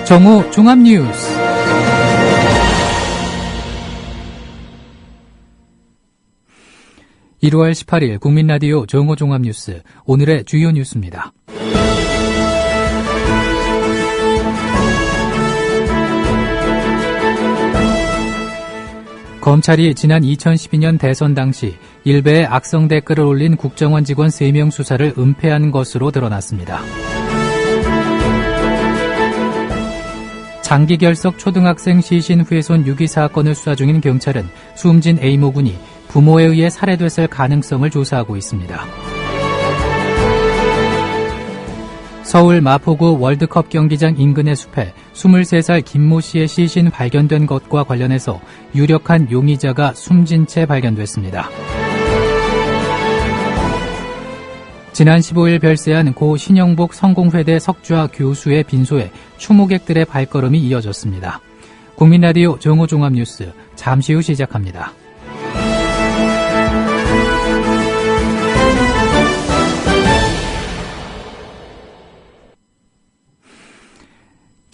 정오 종합뉴스. (1월 18일) 국민라디오 정오 종합뉴스. 오늘의 주요 뉴스입니다. 검찰이 지난 2012년 대선 당시 일베에 악성 댓글을 올린 국정원 직원 3명 수사를 은폐한 것으로 드러났습니다. 장기결석 초등학생 시신 훼손 유기 사건을 수사 중인 경찰은 숨진 A모 군이 부모에 의해 살해됐을 가능성을 조사하고 있습니다. 서울 마포구 월드컵 경기장 인근의 숲에 23살 김모 씨의 시신 발견된 것과 관련해서 유력한 용의자가 숨진 채 발견됐습니다. 지난 15일 별세한 고 신영복 성공회대 석좌 교수의 빈소에 추모객들의 발걸음이 이어졌습니다. 국민라디오 정오 종합뉴스 잠시 후 시작합니다.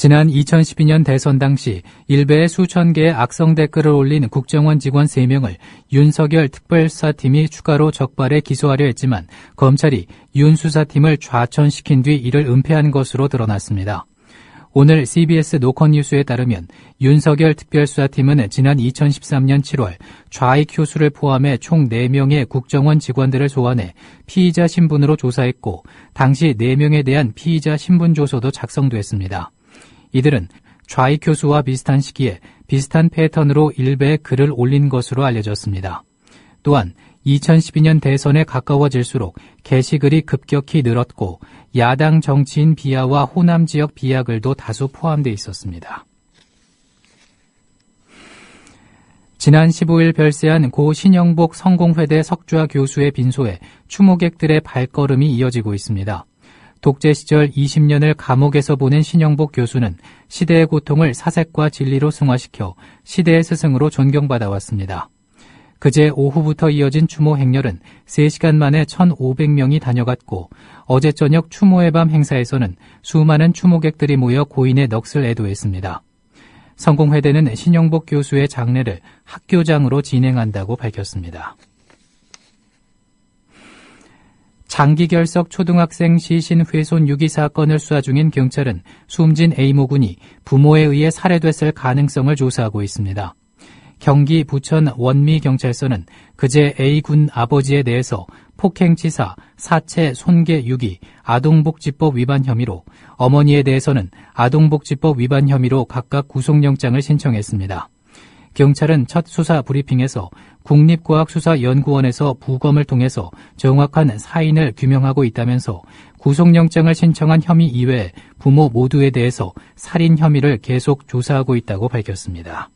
지난 2012년 대선 당시 일베에 수천 개의 악성 댓글을 올린 국정원 직원 3명을 윤석열 특별수사팀이 추가로 적발해 기소하려 했지만 검찰이 윤 수사팀을 좌천시킨 뒤 이를 은폐한 것으로 드러났습니다. 오늘 CBS 노컷뉴스에 따르면 윤석열 특별수사팀은 지난 2013년 7월 좌익 교수를 포함해 총 4명의 국정원 직원들을 소환해 피의자 신분으로 조사했고 당시 4명에 대한 피의자 신분조서도 작성됐습니다. 이들은 좌익 교수와 비슷한 시기에 비슷한 패턴으로 일베에 글을 올린 것으로 알려졌습니다. 또한 2012년 대선에 가까워질수록 게시글이 급격히 늘었고 야당 정치인 비하와 호남 지역 비하글도 다수 포함되어 있었습니다. 지난 15일 별세한 고 신영복 성공회대 석좌 교수의 빈소에 추모객들의 발걸음이 이어지고 있습니다. 독재 시절 20년을 감옥에서 보낸 신영복 교수는 시대의 고통을 사색과 진리로 승화시켜 시대의 스승으로 존경받아왔습니다. 그제 오후부터 이어진 추모 행렬은 3시간 만에 1,500명이 다녀갔고 어제 저녁 추모의 밤 행사에서는 수많은 추모객들이 모여 고인의 넋을 애도했습니다. 성공회대는 신영복 교수의 장례를 학교장으로 진행한다고 밝혔습니다. 장기결석 초등학생 시신 훼손 유기 사건을 수사 중인 경찰은 숨진 A모 군이 부모에 의해 살해됐을 가능성을 조사하고 있습니다. 경기 부천 원미경찰서는 그제 A군 아버지에 대해서 폭행치사, 사체, 손괴 유기, 아동복지법 위반 혐의로, 어머니에 대해서는 아동복지법 위반 혐의로 각각 구속영장을 신청했습니다. 경찰은 첫 수사 브리핑에서 국립과학수사연구원에서 부검을 통해서 정확한 사인을 규명하고 있다면서 구속영장을 신청한 혐의 이외에 부모 모두에 대해서 살인 혐의를 계속 조사하고 있다고 밝혔습니다.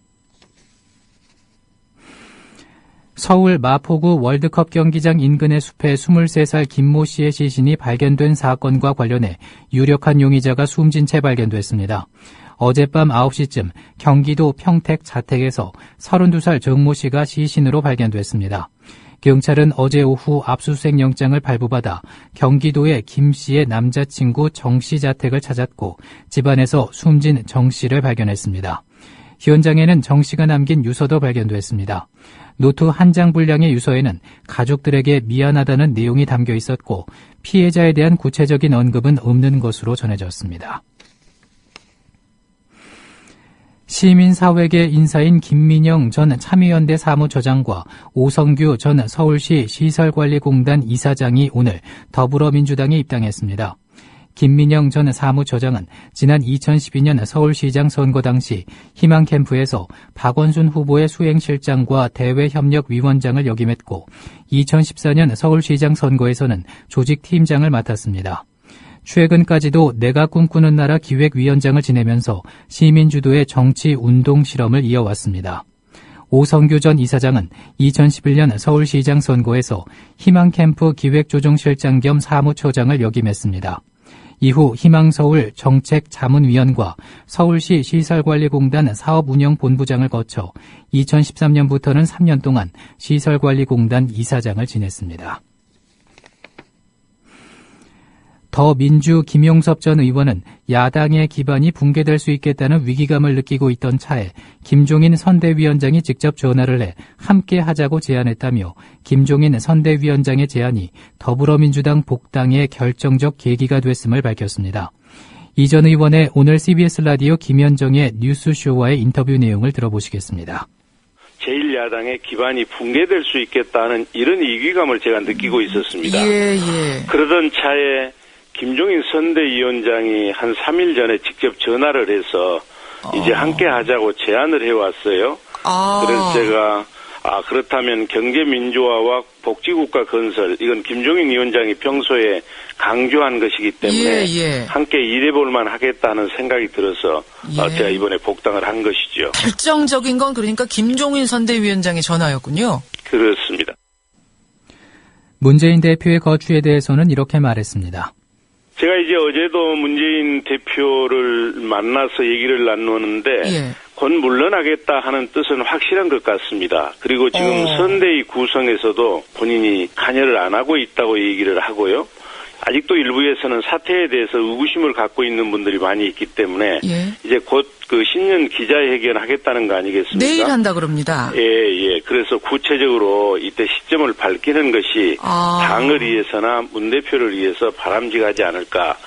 서울 마포구 월드컵 경기장 인근의 숲에 23살 김모 씨의 시신이 발견된 사건과 관련해 유력한 용의자가 숨진 채 발견됐습니다. 어젯밤 9시쯤 경기도 평택 자택에서 32살 정모 씨가 시신으로 발견됐습니다. 경찰은 어제 오후 압수수색 영장을 발부받아 경기도의 김 씨의 남자친구 정 씨 자택을 찾았고 집안에서 숨진 정 씨를 발견했습니다. 현장에는 정 씨가 남긴 유서도 발견됐습니다. 노트 한 장 분량의 유서에는 가족들에게 미안하다는 내용이 담겨 있었고 피해자에 대한 구체적인 언급은 없는 것으로 전해졌습니다. 시민사회계 인사인 김민영 전 참여연대 사무처장과 오성규 전 서울시 시설관리공단 이사장이 오늘 더불어민주당에 입당했습니다. 김민영 전 사무처장은 지난 2012년 서울시장 선거 당시 희망캠프에서 박원순 후보의 수행실장과 대외협력위원장을 역임했고 2014년 서울시장 선거에서는 조직팀장을 맡았습니다. 최근까지도 내가 꿈꾸는 나라 기획위원장을 지내면서 시민주도의 정치운동 실험을 이어왔습니다. 오성규 전 이사장은 2011년 서울시장 선거에서 희망캠프 기획조정실장 겸 사무처장을 역임했습니다. 이후 희망서울 정책자문위원과 서울시 시설관리공단 사업운영본부장을 거쳐 2013년부터는 3년 동안 시설관리공단 이사장을 지냈습니다. 더민주 김용섭 전 의원은 야당의 기반이 붕괴될 수 있겠다는 위기감을 느끼고 있던 차에 김종인 선대위원장이 직접 전화를 해 함께 하자고 제안했다며 김종인 선대위원장의 제안이 더불어민주당 복당의 결정적 계기가 됐음을 밝혔습니다. 이 전 의원의 오늘 CBS 라디오 김현정의 뉴스쇼와의 인터뷰 내용을 들어보시겠습니다. 제1야당의 기반이 붕괴될 수 있겠다는 이런 위기감을 제가 느끼고 있었습니다. 그러던 차에 김종인 선대위원장이 한 3일 전에 직접 전화를 해서 이제 함께 하자고 제안을 해왔어요. 그래서 제가 그렇다면 경제민주화와 복지국가 건설, 이건 김종인 위원장이 평소에 강조한 것이기 때문에 함께 일해볼만 하겠다는 생각이 들어서 제가 이번에 복당을 한 것이죠. 결정적인 건 그러니까 김종인 선대위원장의 전화였군요. 그렇습니다. 문재인 대표의 거취에 대해서는 이렇게 말했습니다. 제가 이제 어제도 문재인 대표를 만나서 얘기를 나누는데 곧 물러나겠다 하는 뜻은 확실한 것 같습니다. 그리고 지금 선대위 구성에서도 본인이 관여를 안 하고 있다고 얘기를 하고요. 아직도 일부에서는 사태에 대해서 의구심을 갖고 있는 분들이 많이 있기 때문에 이제 곧 그 신년 기자회견 하겠다는 거 아니겠습니까? 내일 한다 그럽니다. 예. 그래서 구체적으로 이때 시점을 밝히는 것이 당을 위해서나 문 대표를 위해서 바람직하지 않을까.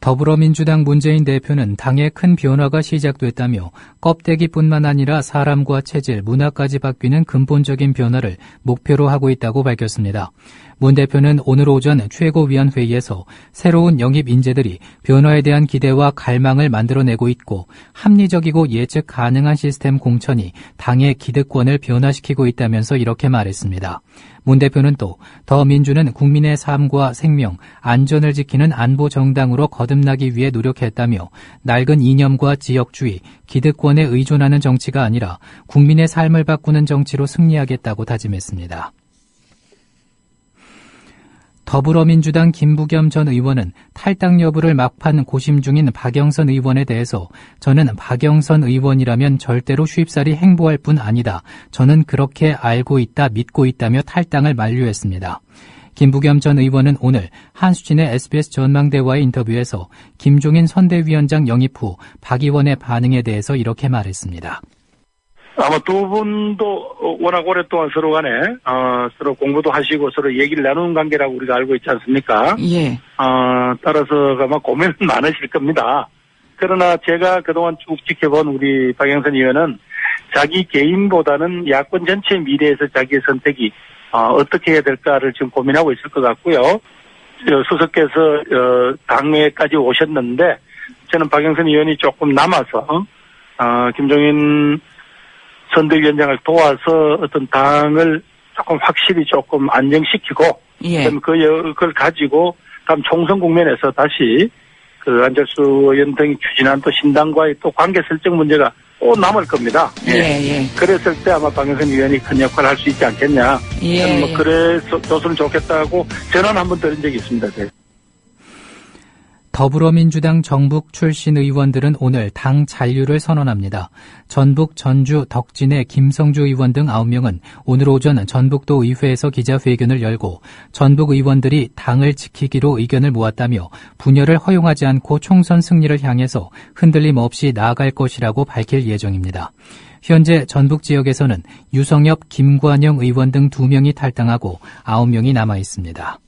더불어민주당 문재인 대표는 당의 큰 변화가 시작됐다며 껍데기뿐만 아니라 사람과 체질, 문화까지 바뀌는 근본적인 변화를 목표로 하고 있다고 밝혔습니다. 문 대표는 오늘 오전 최고위원회의에서 새로운 영입 인재들이 변화에 대한 기대와 갈망을 만들어내고 있고 합리적이고 예측 가능한 시스템 공천이 당의 기득권을 변화시키고 있다면서 이렇게 말했습니다. 문 대표는 또 더민주는 국민의 삶과 생명, 안전을 지키는 안보 정당으로 거듭나기 위해 노력했다며 낡은 이념과 지역주의, 기득권에 의존하는 정치가 아니라 국민의 삶을 바꾸는 정치로 승리하겠다고 다짐했습니다. 더불어민주당 김부겸 전 의원은 탈당 여부를 막판 고심 중인 박영선 의원에 대해서 저는 박영선 의원이라면 절대로 쉽사리 행보할 뿐 아니다. 저는 그렇게 알고 있다, 믿고 있다며 탈당을 만류했습니다. 김부겸 전 의원은 오늘 한수진의 SBS 전망대와의 인터뷰에서 김종인 선대위원장 영입 후 박 의원의 반응에 대해서 이렇게 말했습니다. 아마 두 분도 워낙 오랫동안 서로 간에 서로 공부도 하시고 서로 얘기를 나누는 관계라고 우리가 알고 있지 않습니까? 따라서 아마 고민은 많으실 겁니다. 그러나 제가 그동안 쭉 지켜본 우리 박영선 의원은 자기 개인보다는 야권 전체의 미래에서 자기의 선택이 어떻게 해야 될까를 지금 고민하고 있을 것 같고요. 수석께서 당회까지 오셨는데 저는 박영선 의원이 조금 남아서 김종인 선대위원장을 도와서 어떤 당을 조금 확실히 조금 안정시키고 그걸 가지고 다음 총선 국면에서 다시 그 안철수 의원 등이 추진한 또 신당과의 또 관계 설정 문제가 또 남을 겁니다. 그랬을 때 아마 박영선 의원이 큰 역할을 할 수 있지 않겠냐. 그래서 줬으면 좋겠다고 전화는 한번 드린 적이 있습니다. 더불어민주당 정북 출신 의원들은 오늘 당 잔류를 선언합니다. 전북, 전주, 덕진의 김성주 의원 등 9명은 오늘 오전 전북도 의회에서 기자회견을 열고 전북 의원들이 당을 지키기로 의견을 모았다며 분열을 허용하지 않고 총선 승리를 향해서 흔들림 없이 나아갈 것이라고 밝힐 예정입니다. 현재 전북 지역에서는 유성엽, 김관영 의원 등 2명이 탈당하고 9명이 남아 있습니다.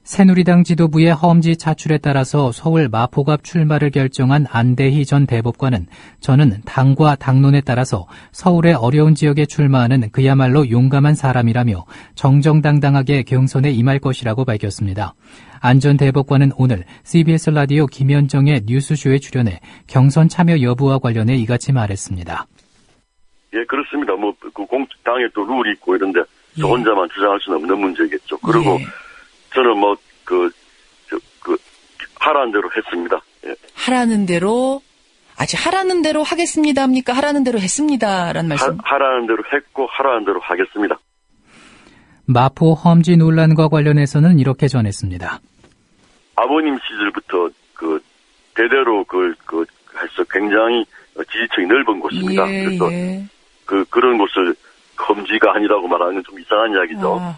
새누리당 지도부의 험지 차출에 따라서 서울 마포갑 출마를 결정한 안대희 전 대법관은 저는 당과 당론에 따라서 서울의 어려운 지역에 출마하는 그야말로 용감한 사람이라며 정정당당하게 경선에 임할 것이라고 밝혔습니다. 안 전 대법관은 오늘 CBS 라디오 김현정의 뉴스쇼에 출연해 경선 참여 여부와 관련해 이같이 말했습니다. 예, 그렇습니다. 당에 또 룰이 있고 이런데 저 혼자만 주장할 수는 없는 문제겠죠. 그리고 저는 하라는 대로 했습니다. 하라는 대로, 하라는 대로 하겠습니다 합니까? 하라는 대로 했습니다라는 말씀. 하라는 대로 했고, 하라는 대로 하겠습니다. 마포 험지 논란과 관련해서는 이렇게 전했습니다. 아버님 시절부터 대대로 해서 굉장히 지지층이 넓은 곳입니다. 그래서 그런 곳을 험지가 아니라고 말하는 건 좀 이상한 이야기죠.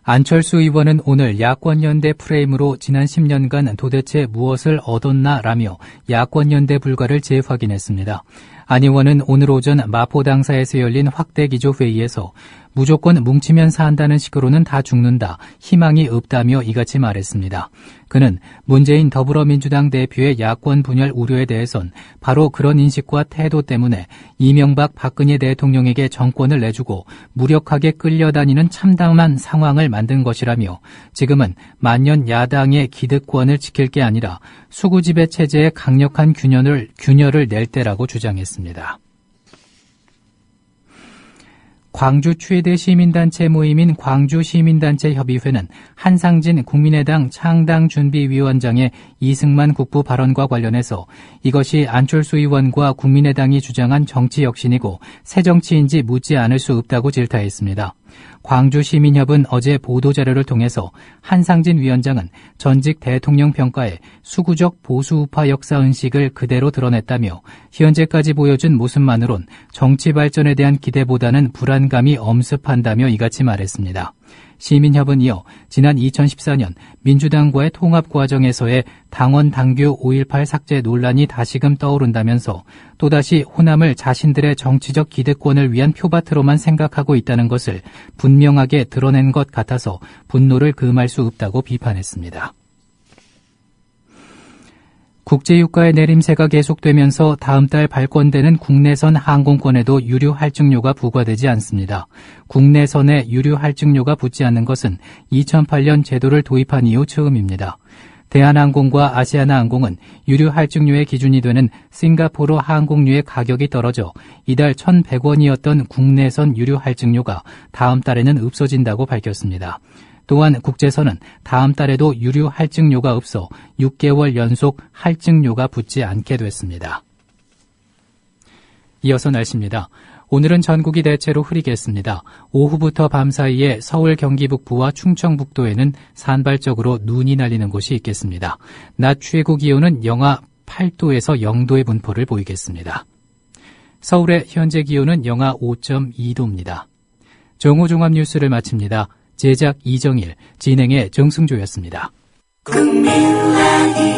안철수 의원은 오늘 야권연대 프레임으로 지난 10년간 도대체 무엇을 얻었나라며 야권연대 불가를 재확인했습니다. 안 의원은 오늘 오전 마포당사에서 열린 확대기조회의에서 무조건 뭉치면 산다는 식으로는 다 죽는다, 희망이 없다며 이같이 말했습니다. 그는 문재인 더불어민주당 대표의 야권 분열 우려에 대해선 바로 그런 인식과 태도 때문에 이명박 박근혜 대통령에게 정권을 내주고 무력하게 끌려다니는 참담한 상황을 만든 것이라며 지금은 만년 야당의 기득권을 지킬 게 아니라 수구지배 체제의 강력한 균열을 낼 때라고 주장했습니다. 광주 최대 시민단체 모임인 광주시민단체협의회는 한상진 국민의당 창당준비위원장의 이승만 국부 발언과 관련해서 이것이 안철수 의원과 국민의당이 주장한 정치 혁신이고 새 정치인지 묻지 않을 수 없다고 질타했습니다. 광주시민협은 어제 보도자료를 통해서 한상진 위원장은 전직 대통령 평가에 수구적 보수우파 역사의식을 그대로 드러냈다며 현재까지 보여준 모습만으론 정치 발전에 대한 기대보다는 불안감이 엄습한다며 이같이 말했습니다. 시민협은 이어 지난 2014년 민주당과의 통합 과정에서의 당원 당규 5.18 삭제 논란이 다시금 떠오른다면서 또다시 호남을 자신들의 정치적 기득권을 위한 표밭으로만 생각하고 있다는 것을 분명하게 드러낸 것 같아서 분노를 금할 수 없다고 비판했습니다. 국제유가의 내림세가 계속되면서 다음 달 발권되는 국내선 항공권에도 유류 할증료가 부과되지 않습니다. 국내선에 유류 할증료가 붙지 않는 것은 2008년 제도를 도입한 이후 처음입니다. 대한항공과 아시아나항공은 유류 할증료의 기준이 되는 싱가포르 항공료의 가격이 떨어져 이달 1,100원이었던 국내선 유류 할증료가 다음 달에는 없어진다고 밝혔습니다. 또한 국제선은 다음 달에도 유류 할증료가 없어 6개월 연속 할증료가 붙지 않게 됐습니다. 이어서 날씨입니다. 오늘은 전국이 대체로 흐리겠습니다. 오후부터 밤 사이에 서울 경기 북부와 충청북도에는 산발적으로 눈이 날리는 곳이 있겠습니다. 낮 최고 기온은 영하 8도에서 0도의 분포를 보이겠습니다. 서울의 현재 기온은 영하 5.2도입니다. 정오 종합 뉴스를 마칩니다. 제작 이정일, 진행의 정승조였습니다. 국민라디오